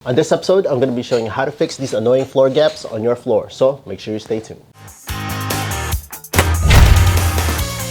On this episode, I'm going to be showing you how to fix these annoying floor gaps on your floor, so make sure you stay tuned.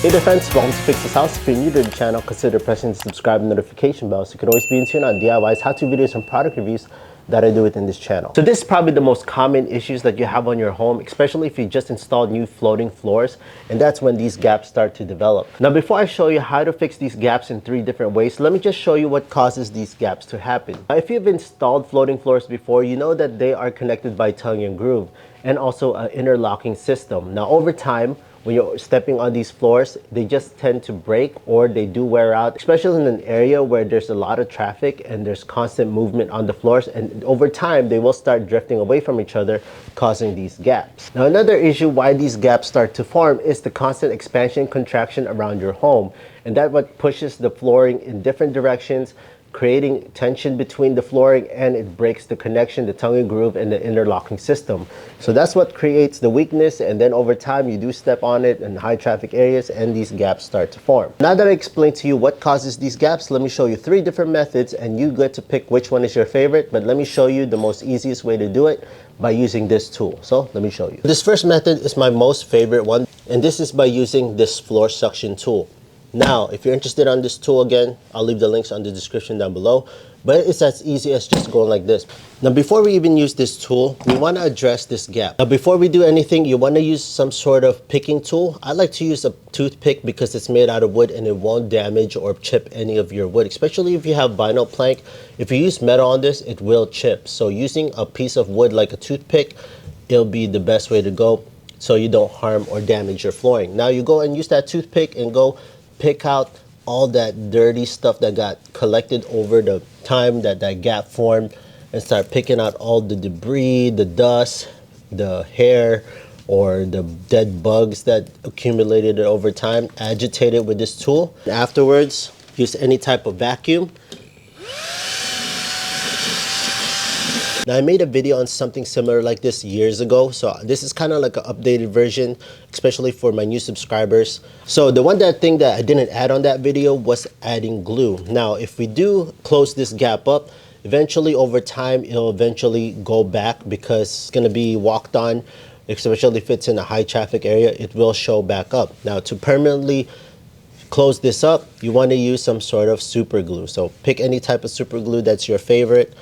Hey there friends, welcome to Fix This House. If you're new to the channel, consider pressing the subscribe and notification bell so you can always be in tune on DIYs, how-to videos, and product reviews that I do within this channel. So this is probably the most common issues that you have on your home, especially if you just installed new floating floors, and that's when these gaps start to develop. Now before I show you how to fix these gaps in 3 different ways, let me just show you what causes these gaps to happen. Now, if you've installed floating floors before, you know that they are connected by tongue and groove and also an interlocking system. Now over time, when you're stepping on these floors, they just tend to break or they do wear out, especially in an area where there's a lot of traffic and there's constant movement on the floors, and over time they will start drifting away from each other, causing these gaps. Now another issue why these gaps start to form is the constant expansion and contraction around your home, and that what pushes the flooring in different directions, creating tension between the flooring, and it breaks the connection, the tongue and groove, and the interlocking system. So that's what creates the weakness, and then over time you do step on it in high traffic areas and these gaps start to form. Now that I explained to you what causes these gaps, let me show you 3 different methods and you get to pick which one is your favorite, but let me show you the most easiest way to do it by using this tool. So let me show you. This first method is my most favorite one, and this is by using this floor suction tool. Now, if you're interested on this tool, again, I'll leave the links on the description down below, but it's as easy as just going like this. Now, before we even use this tool, we want to address this gap. Now, before we do anything, you want to use some sort of picking tool. I like to use a toothpick because it's made out of wood and it won't damage or chip any of your wood, especially if you have vinyl plank. If you use metal on this, it will chip. So using a piece of wood like a toothpick, it'll be the best way to go so you don't harm or damage your flooring. Now, you go and use that toothpick and go pick out all that dirty stuff that got collected over the time that gap formed, and start picking out all the debris, the dust, the hair, or the dead bugs that accumulated over time. Agitate it with this tool. Afterwards, use any type of vacuum. Now, I made a video on something similar like this years ago, so this is kind of like an updated version, especially for my new subscribers. So the one thing that I didn't add on that video was adding glue. Now, if we do close this gap up, eventually over time, it'll eventually go back because it's going to be walked on, especially if it's in a high traffic area, it will show back up. Now, to permanently close this up, you want to use some sort of super glue. So pick any type of super glue that's your favorite.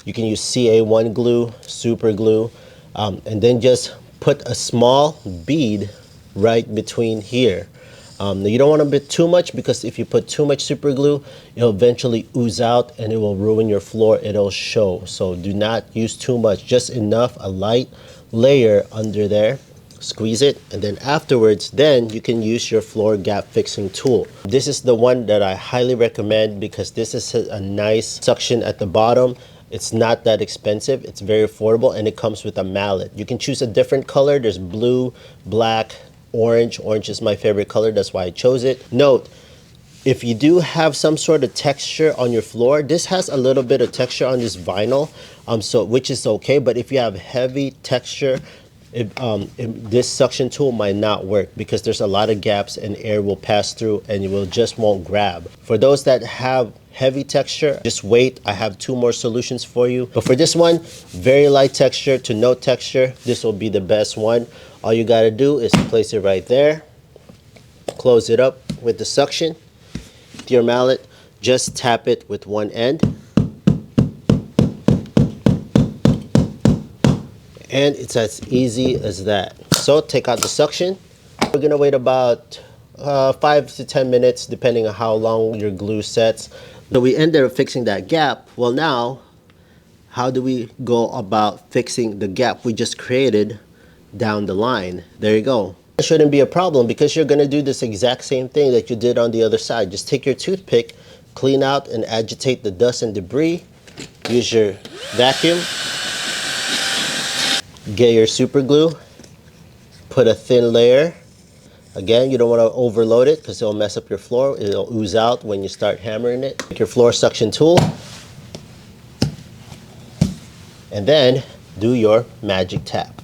You can use CA1 glue, super glue, and then just put a small bead right between here. Now you don't want to put too much, because if you put too much super glue, it'll eventually ooze out and it will ruin your floor. It'll show. So do not use too much, just enough, a light layer under there. Squeeze it, and then afterwards, then you can use your floor gap fixing tool. This is the one that I highly recommend because this is a nice suction at the bottom. It's not that expensive, it's very affordable, and it comes with a mallet. You can choose a different color. There's blue, black, orange. Orange is my favorite color, that's why I chose it. Note, if you do have some sort of texture on your floor, this has a little bit of texture on this vinyl, which is okay, but if you have heavy texture, this suction tool might not work because there's a lot of gaps and air will pass through and it just won't grab. For those that have heavy texture, just wait. I have 2 more solutions for you. But for this one, very light texture to no texture, this will be the best one. All you got to do is place it right there, close it up with the suction. With your mallet, just tap it with one end, and it's as easy as that. So take out the suction. We're gonna wait about 5 to 10 minutes depending on how long your glue sets. So we ended up fixing that gap. Well, now how do we go about fixing the gap we just created down the line? There you go. It shouldn't be a problem because you're gonna do this exact same thing that you did on the other side. Just take your toothpick, clean out and agitate the dust and debris. Use your vacuum. Get your super glue, put a thin layer. Again, you don't want to overload it because it'll mess up your floor. It'll ooze out when you start hammering it. Take your floor suction tool, and then do your magic tap.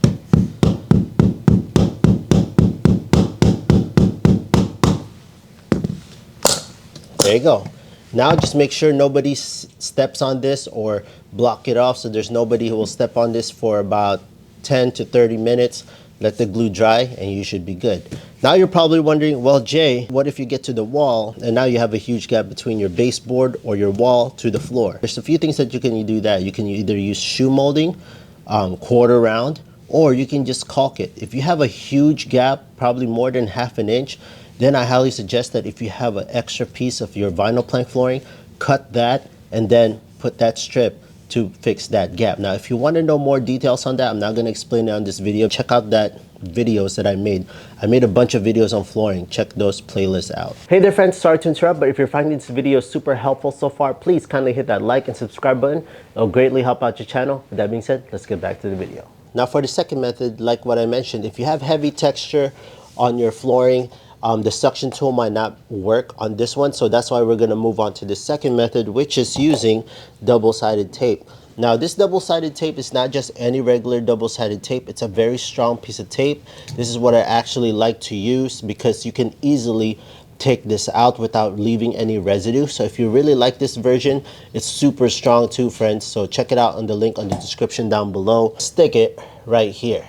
There you go. Now just make sure nobody steps on this or block it off, so there's nobody who will step on this for about 10 to 30 minutes. Let the glue dry and you should be good. Now you're probably wondering, well, Jay, what if you get to the wall and now you have a huge gap between your baseboard or your wall to the floor? There's a few things that you can do that. You can either use shoe molding, quarter round, or you can just caulk it. If you have a huge gap, probably more than ½ an inch, then I highly suggest that if you have an extra piece of your vinyl plank flooring, cut that and then put that strip to fix that gap. Now, if you want to know more details on that, I'm not going to explain it on this video. Check out that videos that I made. I made a bunch of videos on flooring. Check those playlists out. Hey there friends, sorry to interrupt, but if you're finding this video super helpful so far, please kindly hit that like and subscribe button. It'll greatly help out your channel. With that being said, let's get back to the video. Now for the second method, like what I mentioned, if you have heavy texture on your flooring, the suction tool might not work on this one, so that's why we're going to move on to the second method, which is using double-sided tape. Now this double-sided tape is not just any regular double-sided tape. It's a very strong piece of tape. This is what I actually like to use because you can easily take this out without leaving any residue. So if you really like this version, it's super strong too, friends. So check it out on the link on the description down below. Stick it right here.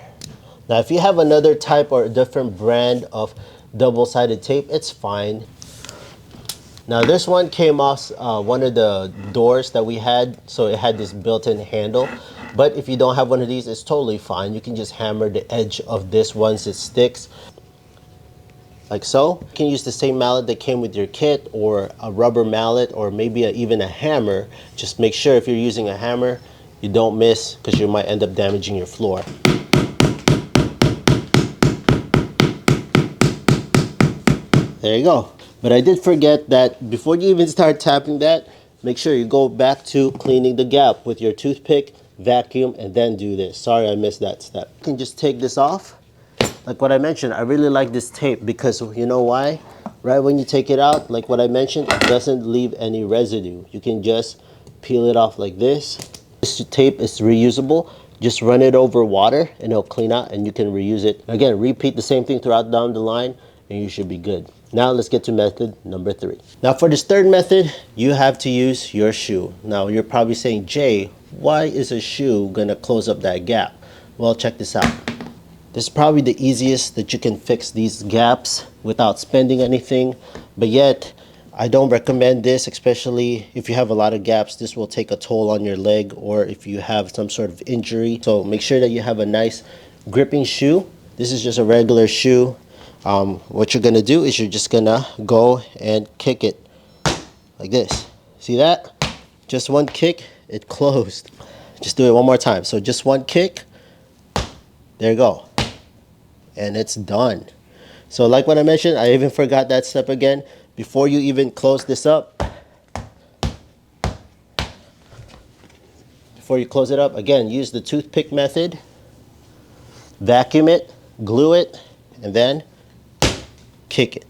Now if you have another type or a different brand of double-sided tape, it's fine. Now this one came off one of the doors that we had, so it had this built-in handle. But if you don't have one of these, it's totally fine. You can just hammer the edge of this once it sticks, like so. You can use the same mallet that came with your kit, or a rubber mallet, or maybe even a hammer. Just make sure if you're using a hammer, you don't miss, because you might end up damaging your floor. There you go. But I did forget that before you even start tapping that, make sure you go back to cleaning the gap with your toothpick, vacuum, and then do this. Sorry, I missed that step. You can just take this off. Like what I mentioned, I really like this tape because you know why? Right when you take it out, like what I mentioned, it doesn't leave any residue. You can just peel it off like this. This tape is reusable. Just run it over water and it'll clean out and you can reuse it. Again, repeat the same thing throughout down the line and you should be good. Now let's get to method number 3. Now for this third method, you have to use your shoe. Now you're probably saying, Jay, why is a shoe gonna close up that gap? Well, check this out. This is probably the easiest that you can fix these gaps without spending anything, but yet I don't recommend this, especially if you have a lot of gaps. This will take a toll on your leg or if you have some sort of injury. So make sure that you have a nice gripping shoe. This is just a regular shoe. What you're gonna do is you're just gonna go and kick it like this. See that? Just one kick, it closed. Just do it one more time. So just one kick, there you go, and it's done. So like what I mentioned, I even forgot that step again. Before you even close this up, before you close it up, again, use the toothpick method, vacuum it, glue it, and then kick it.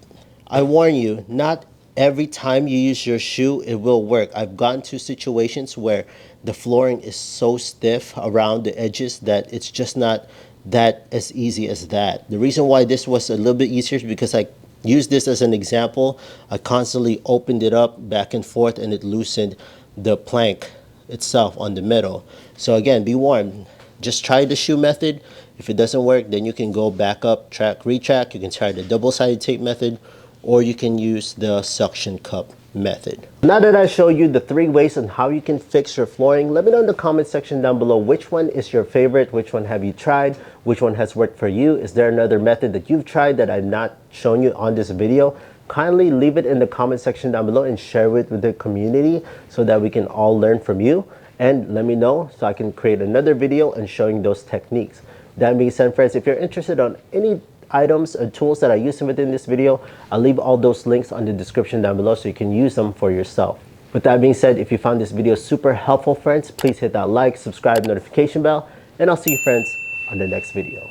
I warn you, not every time you use your shoe it will work. I've gotten to situations where the flooring is so stiff around the edges that it's just not that as easy as that. The reason why this was a little bit easier is because I used this as an example. I constantly opened it up back and forth and it loosened the plank itself on the middle. So again, be warned, just try the shoe method. If it doesn't work, then you can go back up, track, retrack. You can try the double-sided tape method, or you can use the suction cup method. Now that I show you the 3 ways on how you can fix your flooring, let me know in the comment section down below which one is your favorite, which one have you tried, which one has worked for you. Is there another method that you've tried that I've not shown you on this video? Kindly leave it in the comment section down below and share it with the community so that we can all learn from you. And let me know so I can create another video and showing those techniques. That being said, friends, if you're interested on any items or tools that I use within this video, I'll leave all those links on the description down below so you can use them for yourself. With that being said, if you found this video super helpful, friends, please hit that like, subscribe, notification bell, and I'll see you, friends, on the next video.